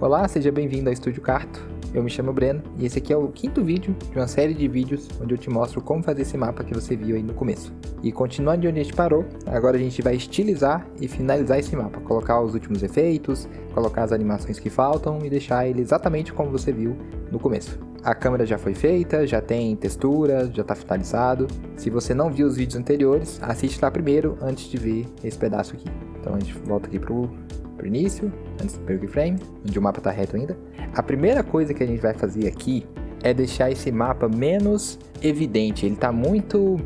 Olá, seja bem-vindo ao Estúdio Carto. Eu me chamo Breno e esse aqui é o quinto vídeo de uma série de vídeos onde eu te mostro como fazer esse mapa que você viu aí no começo. E continuando de onde a gente parou, agora a gente vai estilizar e finalizar esse mapa, colocar os últimos efeitos, colocar as animações que faltam e deixar ele exatamente como você viu no começo. A câmera já foi feita, já tem textura, já está finalizado. Se você não viu os vídeos anteriores, assiste lá primeiro antes de ver esse pedaço aqui. Então a gente volta aqui pro início, antes do primeiro keyframe, onde o mapa está reto ainda. A primeira coisa que a gente vai fazer aqui é deixar esse mapa menos evidente. Ele está muito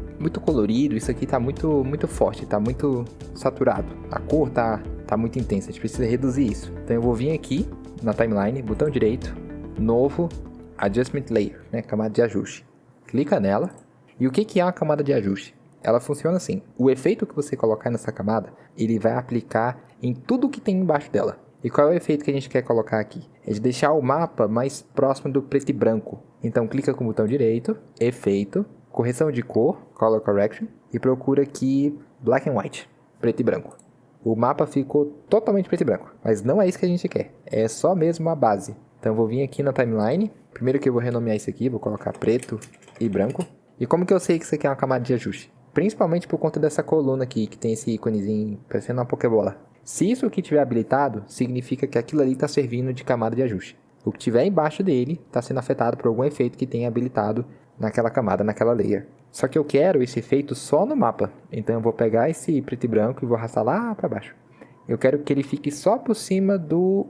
colorido, isso aqui está muito forte, está muito saturado. A cor tá muito intensa, a gente precisa reduzir isso. Então eu vou vir aqui na timeline, botão direito, novo, Adjustment Layer, né, camada de ajuste. Clica nela. E o que é uma camada de ajuste? Ela funciona assim, o efeito que você colocar nessa camada, ele vai aplicar em tudo que tem embaixo dela. E qual é o efeito que a gente quer colocar aqui? É de deixar o mapa mais próximo do preto e branco. Então clica com o botão direito, efeito, correção de cor, Color Correction, e procura aqui Black and White, preto e branco. O mapa ficou totalmente preto e branco, mas não é isso que a gente quer, é só mesmo a base. Então eu vou vir aqui na timeline, primeiro que eu vou renomear isso aqui, vou colocar preto e branco. E como que eu sei que isso aqui é uma camada de ajuste? Principalmente por conta dessa coluna aqui, que tem esse íconezinho parecendo uma Pokébola. Se isso aqui estiver habilitado, significa que aquilo ali está servindo de camada de ajuste. O que estiver embaixo dele está sendo afetado por algum efeito que tenha habilitado naquela camada, naquela layer. Só que eu quero esse efeito só no mapa. Então eu vou pegar esse preto e branco e vou arrastar lá para baixo. Eu quero que ele fique só por cima do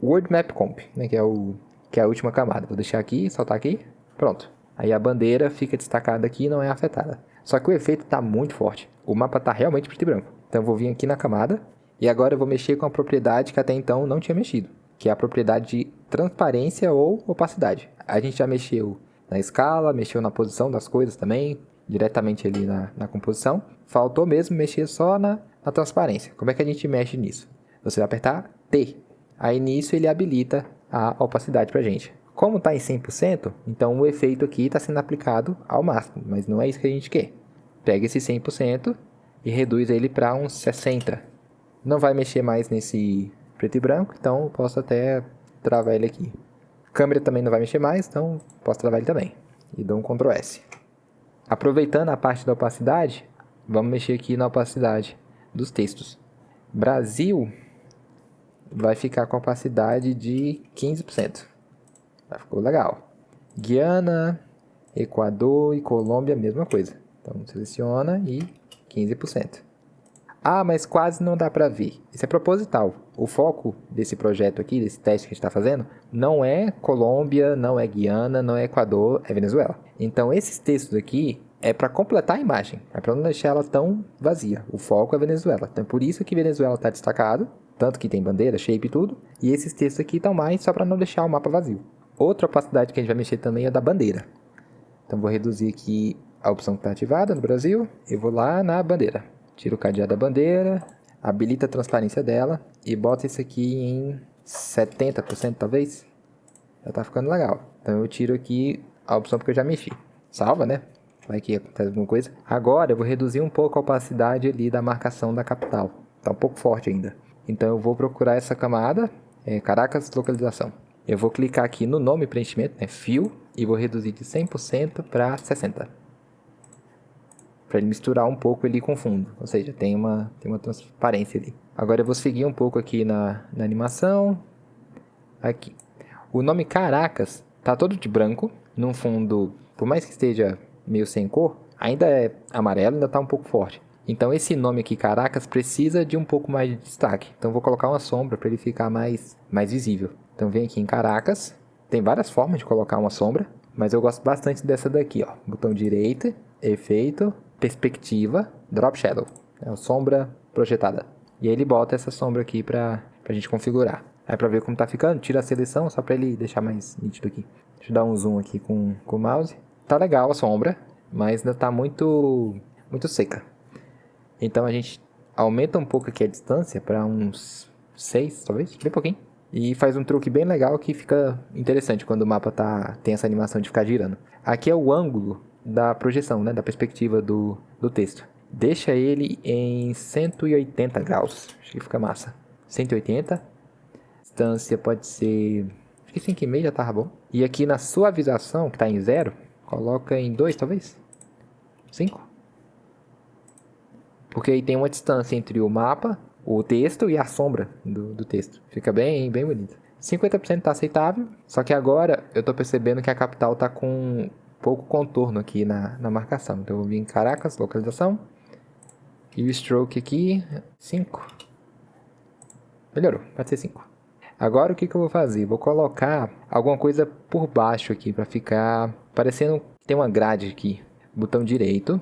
World Map Comp, né, que é a última camada. Vou deixar aqui, soltar aqui, pronto. Aí a bandeira fica destacada aqui e não é afetada. Só que o efeito está muito forte. O mapa está realmente preto e branco. Então eu vou vir aqui na camada. E agora eu vou mexer com a propriedade que até então não tinha mexido. Que é a propriedade de transparência ou opacidade. A gente já mexeu na escala, mexeu na posição das coisas também. Diretamente ali na composição. Faltou mesmo mexer só na transparência. Como é que a gente mexe nisso? Você vai apertar T. Aí nisso ele habilita a opacidade pra gente. Como está em 100%, então o efeito aqui está sendo aplicado ao máximo, mas não é isso que a gente quer. Pega esse 100% e reduz ele para uns 60%. Não vai mexer mais nesse preto e branco, então eu posso até travar ele aqui. A câmera também não vai mexer mais, então posso travar ele também. E dou um Ctrl S. Aproveitando a parte da opacidade, vamos mexer aqui na opacidade dos textos. Brasil vai ficar com a opacidade de 15%. Ficou legal. Guiana, Equador e Colômbia, mesma coisa. Então seleciona e 15%. Ah, mas quase não dá para ver. Isso é proposital. O foco desse projeto aqui, desse teste que a gente está fazendo, não é Colômbia, não é Guiana, não é Equador, é Venezuela. Então esses textos aqui é para completar a imagem, é para não deixar ela tão vazia. O foco é Venezuela. Então é por isso que Venezuela está destacado, tanto que tem bandeira, shape e tudo. E esses textos aqui estão mais só para não deixar o mapa vazio. Outra opacidade que a gente vai mexer também é da bandeira. Então vou reduzir aqui a opção que está ativada no Brasil. Eu vou lá na bandeira. Tiro o cadeado da bandeira, habilita a transparência dela e bota isso aqui em 70% talvez. Já está ficando legal. Então eu tiro aqui a opção porque eu já mexi. Salva, né? Vai que acontece alguma coisa. Agora eu vou reduzir um pouco a opacidade ali da marcação da capital. Está um pouco forte ainda. Então eu vou procurar essa camada, Caracas Localização. Eu vou clicar aqui no nome preenchimento, né, Fill, e vou reduzir de 100% para 60%. Para ele misturar um pouco ali com o fundo, ou seja, tem uma transparência ali. Agora eu vou seguir um pouco aqui na animação. Aqui. O nome Caracas está todo de branco, num fundo, por mais que esteja meio sem cor, ainda é amarelo, ainda está um pouco forte. Então esse nome aqui, Caracas, precisa de um pouco mais de destaque. Então vou colocar uma sombra para ele ficar mais visível. Então vem aqui em Caracas, tem várias formas de colocar uma sombra, mas eu gosto bastante dessa daqui, ó. Botão direito, efeito, perspectiva, drop shadow, é a sombra projetada. E aí ele bota essa sombra aqui pra gente configurar. Aí pra ver como tá ficando, tira a seleção só pra ele deixar mais nítido aqui. Deixa eu dar um zoom aqui com o mouse. Tá legal a sombra, mas ainda tá muito seca. Então a gente aumenta um pouco aqui a distância para uns 6, talvez, bem pouquinho. E faz um truque bem legal que fica interessante quando o mapa tem essa animação de ficar girando. Aqui é o ângulo da projeção, né, da perspectiva do texto. Deixa ele em 180 graus, acho que fica massa. 180. distância pode ser... acho que 5,5 já tava bom. E aqui na suavização, que tá em 0, coloca em 2, talvez? 5? Porque aí tem uma distância entre o mapa, o texto e a sombra do texto. Fica bem bonito. 50% tá aceitável, só que agora eu tô percebendo que a capital tá com pouco contorno aqui na marcação. Então eu vou vir em Caracas, localização. E o stroke aqui, 5. Melhorou, pode ser 5. Agora o que eu vou fazer? Vou colocar alguma coisa por baixo aqui para ficar parecendo que tem uma grade aqui. Botão direito,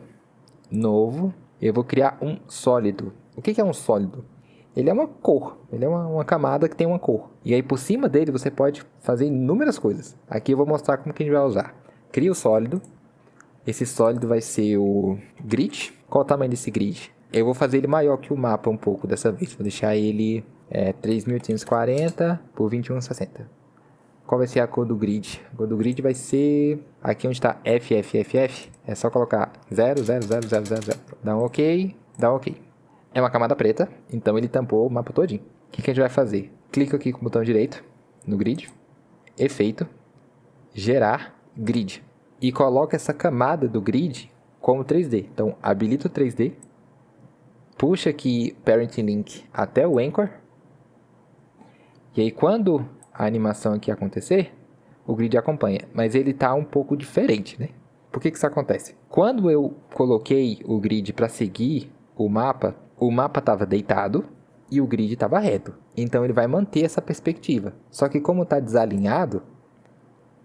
novo. Eu vou criar um sólido. O que é um sólido? Ele é uma cor, ele é uma camada que tem uma cor. E aí por cima dele você pode fazer inúmeras coisas. Aqui eu vou mostrar como que a gente vai usar. Cria o sólido. Esse sólido vai ser o grid. Qual o tamanho desse grid? Eu vou fazer ele maior que o mapa um pouco dessa vez. Vou deixar ele 3.840 por 2160. Qual vai ser a cor do grid? A cor do grid vai ser... aqui onde está FFFF. É só colocar 0, 0, 0, 0, 0, 0. Dá um OK, dá um OK. É uma camada preta, então ele tampou o mapa todinho. O que a gente vai fazer? Clica aqui com o botão direito, no grid, efeito, gerar grid. E coloca essa camada do grid como 3D. Então, habilita o 3D, puxa aqui Parent Link até o Anchor. E aí, quando a animação aqui acontecer, o grid acompanha. Mas ele está um pouco diferente, né? Por que isso acontece? Quando eu coloquei o grid para seguir o mapa estava deitado e o grid estava reto. Então ele vai manter essa perspectiva. Só que como está desalinhado,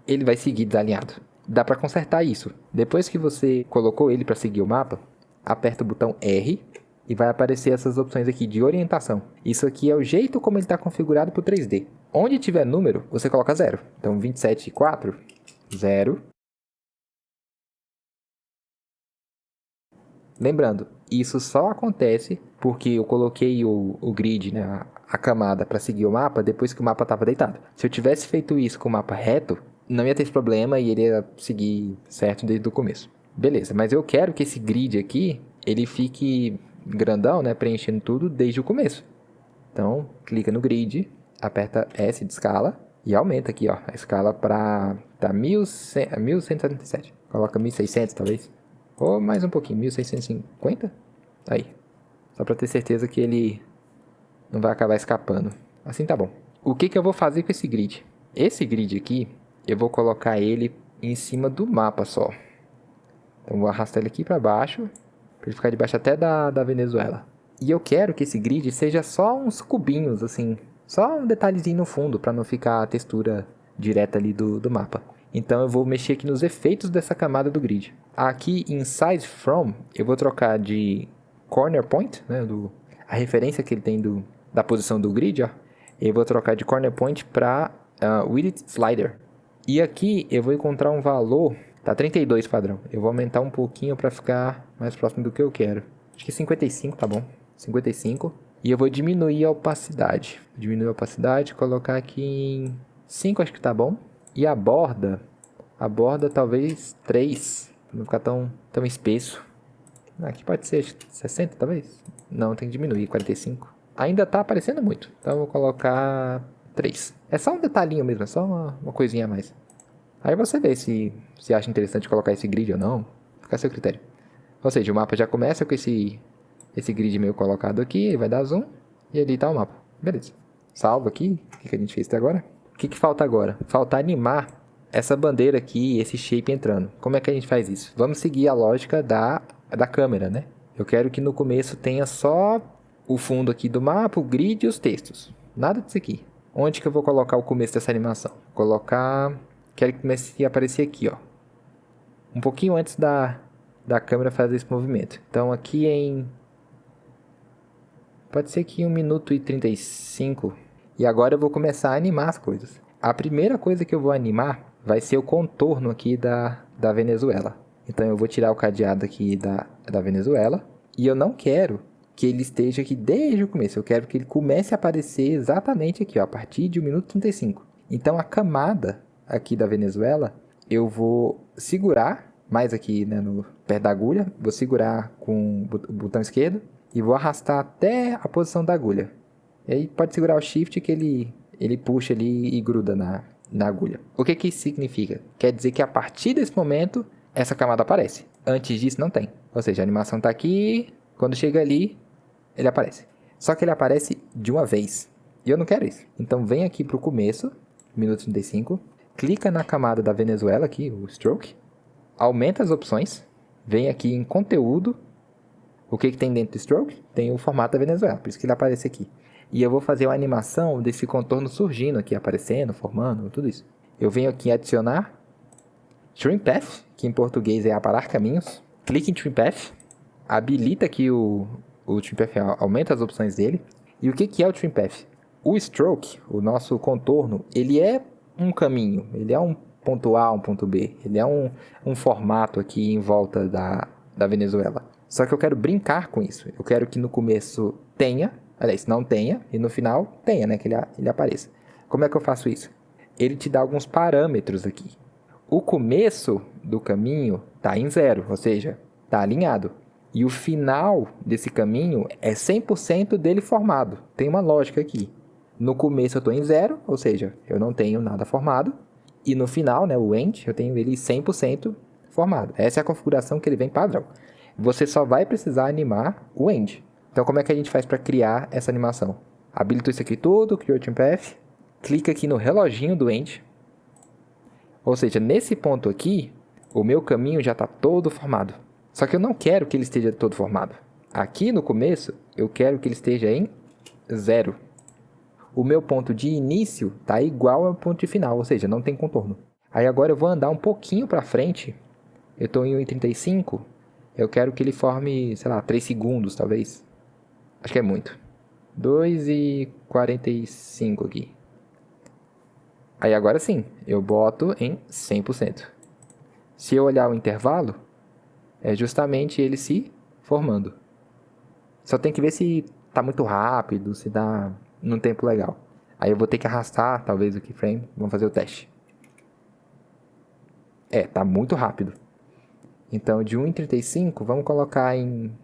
ele vai seguir desalinhado. Dá para consertar isso. Depois que você colocou ele para seguir o mapa, aperta o botão R e vai aparecer essas opções aqui de orientação. Isso aqui é o jeito como ele está configurado para o 3D. Onde tiver número, você coloca 0. Então 27,4, 0. Lembrando, isso só acontece porque eu coloquei o grid, né, a camada para seguir o mapa depois que o mapa estava deitado. Se eu tivesse feito isso com o mapa reto, não ia ter esse problema e ele ia seguir certo desde o começo. Beleza, mas eu quero que esse grid aqui, ele fique grandão, né, preenchendo tudo desde o começo. Então, clica no grid, aperta S de escala e aumenta aqui, ó, a escala para 1177. Coloca 1600 talvez. Ou mais um pouquinho, 1650? Aí. Só para ter certeza que ele não vai acabar escapando. Assim tá bom. O que eu vou fazer com esse grid? Esse grid aqui, eu vou colocar ele em cima do mapa só. Então vou arrastar ele aqui para baixo, para ele ficar debaixo até da Venezuela. E eu quero que esse grid seja só uns cubinhos, assim. Só um detalhezinho no fundo, para não ficar a textura direta ali do mapa. Então eu vou mexer aqui nos efeitos dessa camada do grid. Aqui em Size From, eu vou trocar de Corner Point, né, a referência que ele tem da posição do grid, ó. Eu vou trocar de Corner Point para Width Slider. E aqui eu vou encontrar um valor, tá 32 padrão. Eu vou aumentar um pouquinho para ficar mais próximo do que eu quero. Acho que 55 tá bom, 55. E eu vou diminuir a opacidade. Diminuir a opacidade, colocar aqui em 5, acho que tá bom. E a borda talvez 3, para não ficar tão espesso. Aqui pode ser 60 talvez. Não, tem que diminuir, 45. Ainda tá aparecendo muito, então eu vou colocar 3. É só um detalhinho mesmo, é só uma coisinha a mais. Aí você vê se acha interessante colocar esse grid ou não, fica a seu critério. Ou seja, o mapa já começa com esse grid meio colocado aqui, ele vai dar zoom e ali tá o mapa. Beleza. Salvo aqui, o que a gente fez até agora? O que falta agora? Falta animar essa bandeira aqui, esse shape entrando. Como é que a gente faz isso? Vamos seguir a lógica da câmera, né? Eu quero que no começo tenha só o fundo aqui do mapa, o grid e os textos. Nada disso aqui. Onde que eu vou colocar o começo dessa animação? Quero que comece a aparecer aqui, ó. Um pouquinho antes da câmera fazer esse movimento. Então aqui pode ser que 1 minuto e 35. E agora eu vou começar a animar as coisas. A primeira coisa que eu vou animar vai ser o contorno aqui da Venezuela. Então eu vou tirar o cadeado aqui da Venezuela. E eu não quero que ele esteja aqui desde o começo. Eu quero que ele comece a aparecer exatamente aqui, ó, a partir de 1 minuto e 35. Então a camada aqui da Venezuela, eu vou segurar mais aqui, né, perto da agulha. Vou segurar com o botão esquerdo e vou arrastar até a posição da agulha. E aí pode segurar o Shift que ele ele puxa ali e gruda na agulha. O que que isso significa? Quer dizer que a partir desse momento, essa camada aparece. Antes disso, não tem. Ou seja, a animação está aqui, quando chega ali, ele aparece. Só que ele aparece de uma vez. E eu não quero isso. Então, vem aqui para o começo, minuto 35, clica na camada da Venezuela aqui, o stroke, aumenta as opções, vem aqui em conteúdo. O que tem dentro do stroke? Tem o formato da Venezuela, por isso que ele aparece aqui. E eu vou fazer uma animação desse contorno surgindo aqui, aparecendo, formando, tudo isso. Eu venho aqui em adicionar Trim Path, que em português é aparar caminhos. Clique em Trim Path, habilita aqui o Trim Path, aumenta as opções dele. E o que é o Trim Path? O stroke, o nosso contorno, ele é um caminho, ele é um ponto A, um ponto B. Ele é um formato aqui em volta da Venezuela. Só que eu quero brincar com isso. Eu quero que no começo tenha, aliás, não tenha, e no final tenha, né? Que ele apareça. Como é que eu faço isso? Ele te dá alguns parâmetros aqui. O começo do caminho está em 0, ou seja, está alinhado. E o final desse caminho é 100% dele formado. Tem uma lógica aqui. No começo eu estou em 0, ou seja, eu não tenho nada formado. E no final, né, o end, eu tenho ele 100% formado. Essa é a configuração que ele vem padrão. Você só vai precisar animar o end. Então, como é que a gente faz para criar essa animação? Habilita isso aqui tudo, criou o Trim Path, clica aqui no reloginho do end. Ou seja, nesse ponto aqui, o meu caminho já está todo formado. Só que eu não quero que ele esteja todo formado. Aqui no começo, eu quero que ele esteja em 0. O meu ponto de início está igual ao ponto de final, ou seja, não tem contorno. Aí agora eu vou andar um pouquinho para frente. Eu estou em 1,35. Eu quero que ele forme, sei lá, 3 segundos, talvez. Acho que é muito. 2,45 aqui. Aí agora sim, eu boto em 100%. Se eu olhar o intervalo, é justamente ele se formando. Só tem que ver se está muito rápido, se dá num tempo legal. Aí eu vou ter que arrastar, talvez, o keyframe. Vamos fazer o teste. Tá muito rápido. Então, de 1,35, vamos colocar em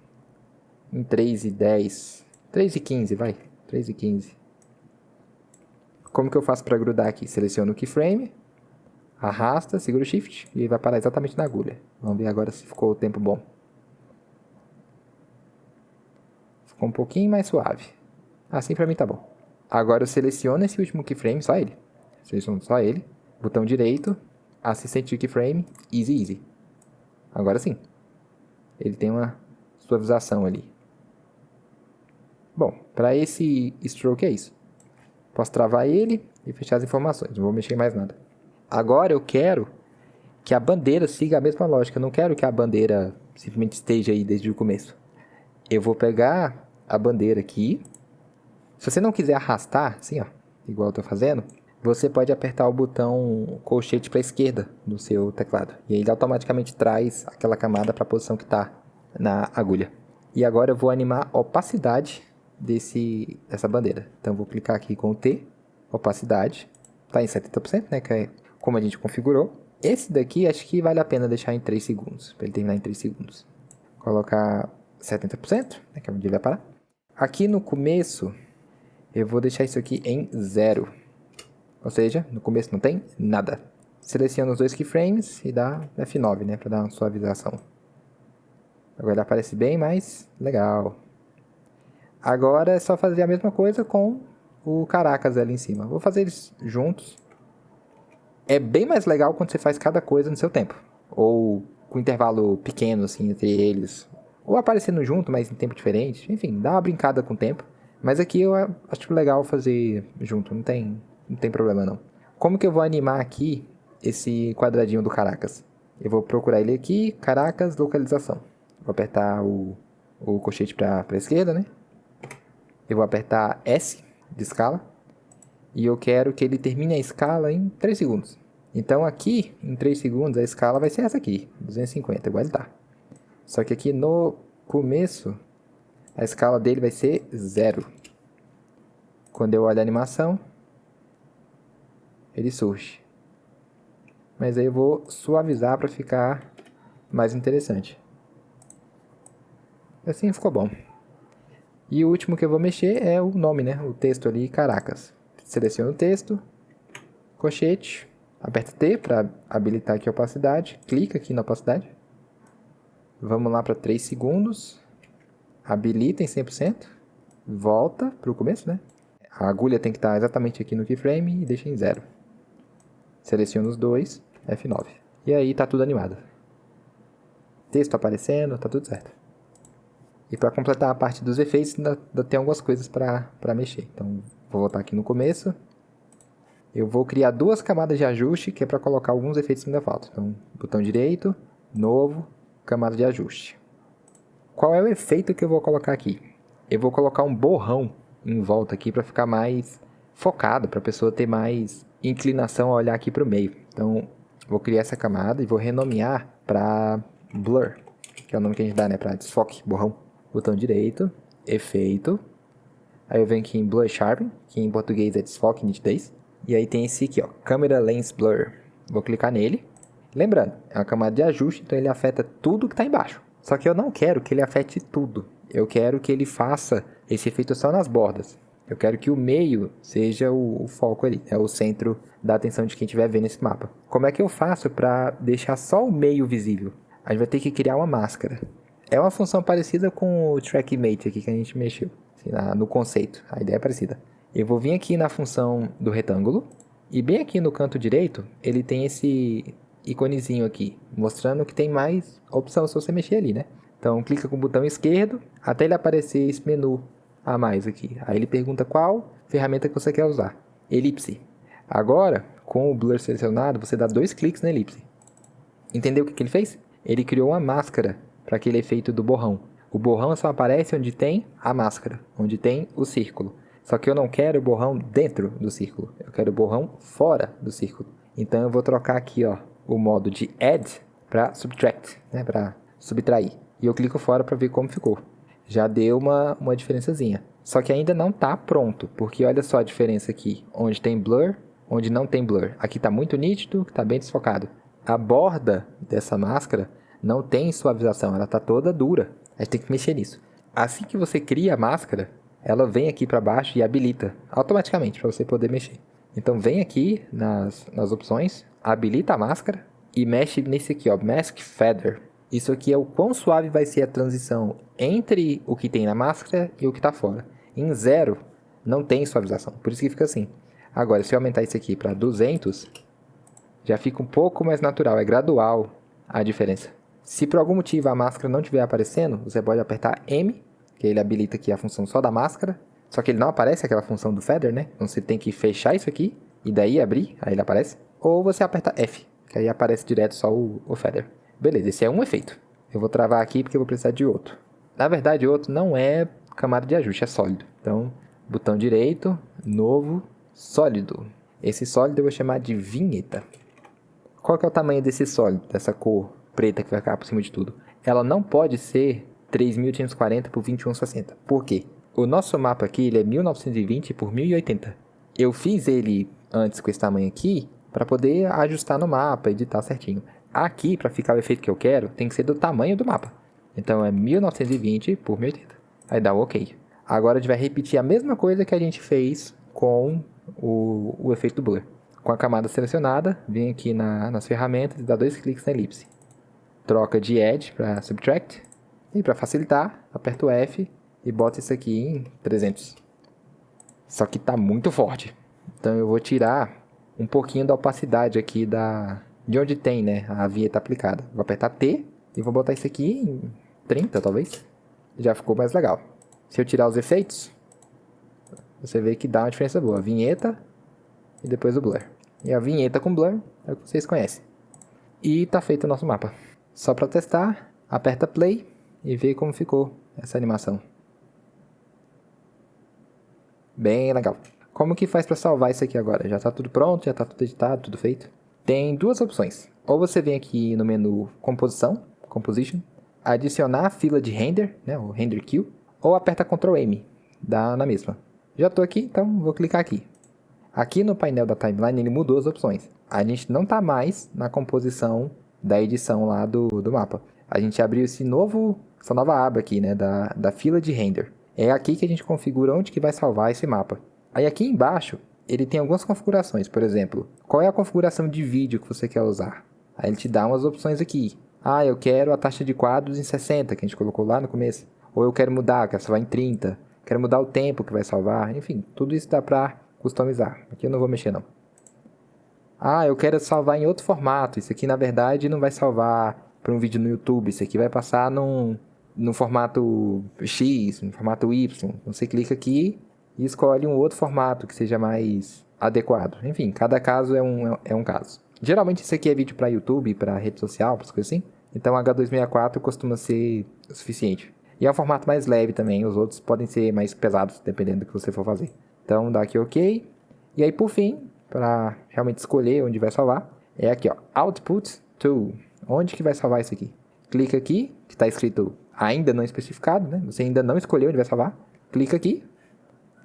3,10. 3,15, vai. 3,15. Como que eu faço para grudar aqui? Seleciono o keyframe, arrasta, segura o shift e vai parar exatamente na agulha. Vamos ver agora se ficou o tempo bom. Ficou um pouquinho mais suave. Assim para mim tá bom. Agora eu seleciono esse último keyframe, só ele. Seleciono só ele. Botão direito, assistente de keyframe, easy, easy. Agora sim. Ele tem uma suavização ali. Bom, para esse stroke é isso. Posso travar ele e fechar as informações. Não vou mexer em mais nada. Agora eu quero que a bandeira siga a mesma lógica. Eu não quero que a bandeira simplesmente esteja aí desde o começo. Eu vou pegar a bandeira aqui. Se você não quiser arrastar, assim, ó, igual eu estou fazendo, você pode apertar o botão colchete para a esquerda do seu teclado. E aí ele automaticamente traz aquela camada para a posição que está na agulha. E agora eu vou animar a opacidade dessa bandeira. Então eu vou clicar aqui com o T, opacidade. Está em 70%, né? Que é como a gente configurou. Esse daqui acho que vale a pena deixar em 3 segundos. Para ele terminar em 3 segundos. Colocar 70%, né, que é onde ele vai parar. Aqui no começo, eu vou deixar isso aqui em 0. Ou seja, no começo não tem nada. Seleciono os dois keyframes e dá F9, né? Para dar uma suavização. Agora ele aparece bem mais legal. Agora é só fazer a mesma coisa com o Caracas ali em cima. Vou fazer eles juntos. É bem mais legal quando você faz cada coisa no seu tempo. Ou com intervalo pequeno, assim, entre eles. Ou aparecendo junto, mas em tempo diferente. Enfim, dá uma brincada com o tempo. Mas aqui eu acho legal fazer junto. Não tem problema, não. Como que eu vou animar aqui esse quadradinho do Caracas? Eu vou procurar ele aqui, Caracas, localização. Vou apertar o colchete para a esquerda, né? Eu vou apertar S de escala. E eu quero que ele termine a escala em 3 segundos. Então aqui, em 3 segundos, a escala vai ser essa aqui. 250, igual ele tá. Só que aqui no começo, a escala dele vai ser 0. Quando eu olho a animação, ele surge. Mas aí eu vou suavizar para ficar mais interessante. Assim ficou bom. E o último que eu vou mexer é o nome, né? O texto ali, Caracas. seleciono o texto, colchete, aperta T para habilitar aqui a opacidade, clica aqui na opacidade, vamos lá para 3 segundos, habilita em 100%, volta para o começo, né? A agulha tem que estar exatamente aqui no keyframe e deixa em 0. Seleciono os dois, F9. E aí tá tudo animado. Texto aparecendo, tá tudo certo. E para completar a parte dos efeitos, ainda tem algumas coisas para mexer. Então, vou voltar aqui no começo. Eu vou criar 2 camadas de ajuste, que é para colocar alguns efeitos que ainda faltam. Então, botão direito, novo, camada de ajuste. Qual é o efeito que eu vou colocar aqui? Eu vou colocar um borrão em volta aqui para ficar mais focado, para a pessoa ter mais inclinação a olhar aqui para o meio. Então, vou criar essa camada e vou renomear para Blur, que é o nome que a gente dá, né, para desfoque, borrão. Botão direito, efeito. Aí eu venho aqui em Blur Sharpen, que em português é desfoque, nitidez. E aí tem esse aqui, ó, Camera Lens Blur. Vou clicar nele. Lembrando, é uma camada de ajuste, então ele afeta tudo que está embaixo. Só que eu não quero que ele afete tudo. Eu quero que ele faça esse efeito só nas bordas. Eu quero que o meio seja o foco ali, é o centro da atenção de quem estiver vendo esse mapa. Como é que eu faço para deixar só o meio visível? A gente vai ter que criar uma máscara. É uma função parecida com o Track Mate aqui que a gente mexeu, assim, no conceito. A ideia é parecida. Eu vou vir aqui na função do retângulo e bem aqui no canto direito ele tem esse iconezinho aqui, mostrando que tem mais opção se você mexer ali, né? Então clica com o botão esquerdo até ele aparecer esse menu a mais aqui. Aí ele pergunta qual ferramenta que você quer usar. Elipse. Agora, com o blur selecionado, você dá 2 cliques na elipse. Entendeu o que ele fez? Ele criou uma máscara para aquele efeito do borrão. O borrão só aparece onde tem a máscara, onde tem o círculo. Só que eu não quero o borrão dentro do círculo, eu quero o borrão fora do círculo. Então eu vou trocar aqui, ó, o modo de Add para Subtract, né, para subtrair. E eu clico fora para ver como ficou. Já deu uma diferençazinha. Só que ainda não está pronto, porque olha só a diferença aqui, onde tem blur, onde não tem blur. Aqui está muito nítido, está bem desfocado. A borda dessa máscara não tem suavização, ela está toda dura. A gente tem que mexer nisso. Assim que você cria a máscara, ela vem aqui para baixo e habilita automaticamente para você poder mexer. Então vem aqui nas opções, habilita a máscara e mexe nesse aqui, ó, Mask Feather. Isso aqui é o quão suave vai ser a transição entre o que tem na máscara e o que está fora. Em 0 não tem suavização, por isso que fica assim. Agora, se eu aumentar isso aqui para 200, já fica um pouco mais natural, é gradual a diferença. Se por algum motivo a máscara não estiver aparecendo, você pode apertar M, que ele habilita aqui a função só da máscara. Só que ele não aparece aquela função do feather, né? Então você tem que fechar isso aqui e daí abrir, aí ele aparece. Ou você aperta F, que aí aparece direto só o feather. Beleza, esse é um efeito. Eu vou travar aqui porque eu vou precisar de outro. Na verdade, o outro não é camada de ajuste, é sólido. Então, botão direito, novo, sólido. Esse sólido eu vou chamar de vinheta. Qual que é o tamanho desse sólido, dessa cor preta que vai ficar por cima de tudo? Ela não pode ser 3.840 por 2160. Por quê? O nosso mapa aqui ele é 1920 por 1080. Eu fiz ele antes com esse tamanho aqui para poder ajustar no mapa, editar certinho. Aqui, para ficar o efeito que eu quero, tem que ser do tamanho do mapa. Então é 1920 por 1080. Aí dá o OK. Agora a gente vai repetir a mesma coisa que a gente fez com o efeito do blur. Com a camada selecionada, vem aqui nas ferramentas e dá 2 cliques na elipse. Troca de Edge para Subtract. E para facilitar, aperto F e boto isso aqui em 300. Só que está muito forte. Então eu vou tirar um pouquinho da opacidade aqui de onde tem, né, a vinheta aplicada. Vou apertar T e vou botar isso aqui em 30, talvez. Já ficou mais legal. Se eu tirar os efeitos, você vê que dá uma diferença boa. A vinheta e depois o blur. E a vinheta com blur é o que vocês conhecem. E tá feito o nosso mapa. Só para testar, aperta Play e vê como ficou essa animação. Bem legal. Como que faz para salvar isso aqui agora? Já está tudo pronto, já está tudo editado, tudo feito. Tem 2 opções. Ou você vem aqui no menu Composição, Composition, adicionar a fila de render, né, o render queue, ou aperta Ctrl M, dá na mesma. Já estou aqui, então vou clicar aqui. Aqui no painel da timeline ele mudou as opções. A gente não está mais na composição da edição lá do mapa. A gente abriu essa nova aba aqui, né, da fila de render. É aqui que a gente configura onde que vai salvar esse mapa. Aí aqui embaixo ele tem algumas configurações. Por exemplo, qual é a configuração de vídeo que você quer usar? Aí ele te dá umas opções aqui. Ah, eu quero a taxa de quadros em 60, que a gente colocou lá no começo. Ou eu quero mudar, quero salvar em 30. Quero mudar o tempo que vai salvar. Enfim, tudo isso dá pra customizar. Aqui eu não vou mexer não. Ah, eu quero salvar em outro formato. Isso aqui, na verdade, não vai salvar para um vídeo no YouTube. Isso aqui vai passar num formato X, no formato Y. Você clica aqui e escolhe um outro formato que seja mais adequado. Enfim, cada caso é um caso. Geralmente isso aqui é vídeo para YouTube, para rede social, para coisas assim. Então H264 costuma ser o suficiente. E é um formato mais leve também. Os outros podem ser mais pesados, dependendo do que você for fazer. Então dá aqui OK. E aí, por fim, para realmente escolher onde vai salvar, é aqui, ó, Output To. Onde que vai salvar isso aqui? Clica aqui, que está escrito ainda não especificado, né? Você ainda não escolheu onde vai salvar. Clica aqui,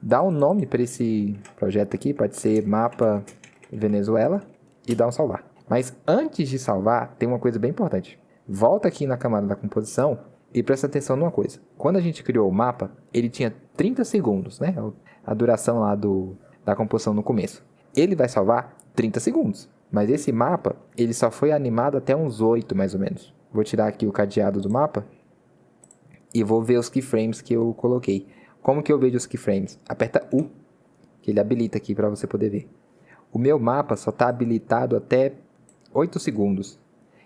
dá um nome para esse projeto aqui, pode ser Mapa Venezuela, e dá um salvar. Mas antes de salvar, tem uma coisa bem importante. Volta aqui na camada da composição e presta atenção numa coisa. Quando a gente criou o mapa, ele tinha 30 segundos, né? A duração lá da composição no começo. Ele vai salvar 30 segundos. Mas esse mapa, ele só foi animado até uns 8, mais ou menos. Vou tirar aqui o cadeado do mapa e vou ver os keyframes que eu coloquei. Como que eu vejo os keyframes? Aperta U, que ele habilita aqui para você poder ver. O meu mapa só está habilitado até 8 segundos.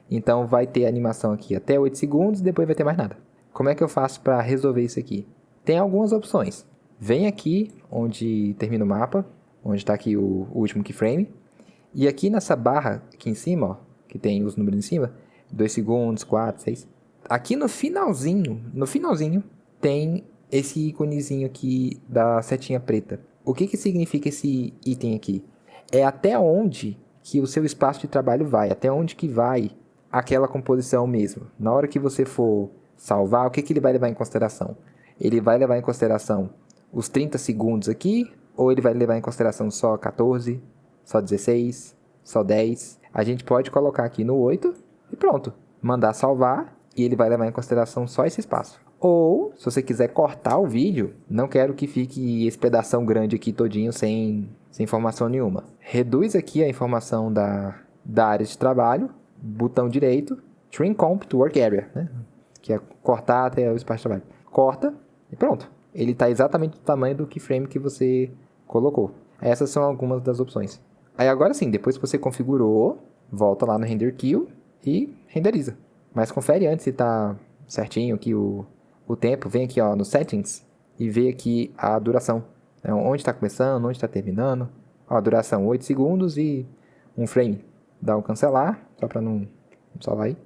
Então vai ter animação aqui até 8 segundos e depois vai ter mais nada. Como é que eu faço para resolver isso aqui? Tem algumas opções. Vem aqui onde termina o mapa, onde está aqui o último keyframe. E aqui nessa barra aqui em cima, ó, que tem os números em cima, 2 segundos, 4, 6. Aqui no finalzinho, tem esse íconezinho aqui da setinha preta. O que significa esse item aqui? É até onde que o seu espaço de trabalho vai, até onde que vai aquela composição mesmo. Na hora que você for salvar, o que ele vai levar em consideração? Ele vai levar em consideração os 30 segundos aqui, ou ele vai levar em consideração só 14, só 16, só 10? A gente pode colocar aqui no 8 e pronto. Mandar salvar e ele vai levar em consideração só esse espaço. Ou, se você quiser cortar o vídeo, não quero que fique esse pedação grande aqui todinho sem informação nenhuma. Reduz aqui a informação da área de trabalho, botão direito, Trim Comp to Work Area, né? Que é cortar até o espaço de trabalho. Corta e pronto. Ele está exatamente do tamanho do keyframe que você colocou. Essas são algumas das opções. Aí agora sim, depois que você configurou, volta lá no Render Queue e renderiza. Mas confere antes se está certinho aqui o tempo. Vem aqui ó, no Settings e vê aqui a duração. Onde está começando, onde está terminando. Ó, a duração 8 segundos e um frame. Dá um cancelar, só para não salvar aí.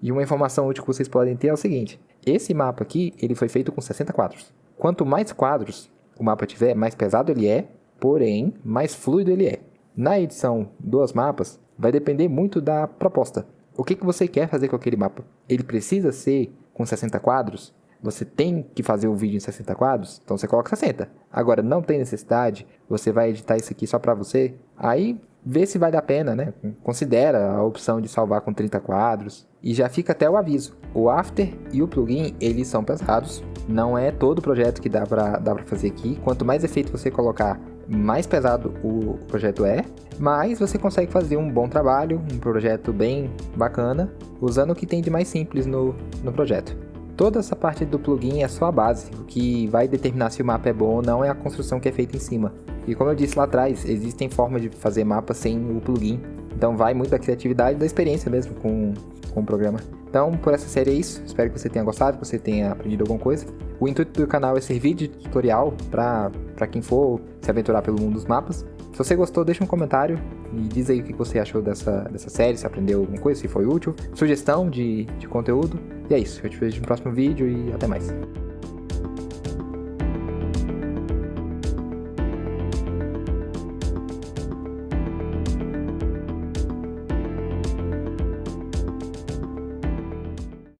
E uma informação útil que vocês podem ter é o seguinte. Esse mapa aqui, ele foi feito com 60 quadros. Quanto mais quadros o mapa tiver, mais pesado ele é, porém, mais fluido ele é. Na edição dos mapas, vai depender muito da proposta. O que você quer fazer com aquele mapa? Ele precisa ser com 60 quadros? Você tem que fazer um vídeo em 60 quadros? Então você coloca 60. Agora, não tem necessidade, você vai editar isso aqui só para você, aí vê se vale a pena, né? Considera a opção de salvar com 30 quadros. E já fica até o aviso. O After e o plugin, eles são pesados. Não é todo projeto que dá pra fazer aqui. Quanto mais efeito você colocar, mais pesado o projeto é. Mas você consegue fazer um bom trabalho, um projeto bem bacana, usando o que tem de mais simples no projeto. Toda essa parte do plugin é só a base. O que vai determinar se o mapa é bom ou não é a construção que é feita em cima. E como eu disse lá atrás, existem formas de fazer mapa sem o plugin. Então vai muito da criatividade e da experiência mesmo com o programa. Então, por essa série é isso. Espero que você tenha gostado, que você tenha aprendido alguma coisa. O intuito do canal é servir de tutorial para quem for se aventurar pelo mundo dos mapas. Se você gostou, deixa um comentário e diz aí o que você achou dessa série, se aprendeu alguma coisa, se foi útil, sugestão de conteúdo. E é isso, eu te vejo no próximo vídeo e até mais.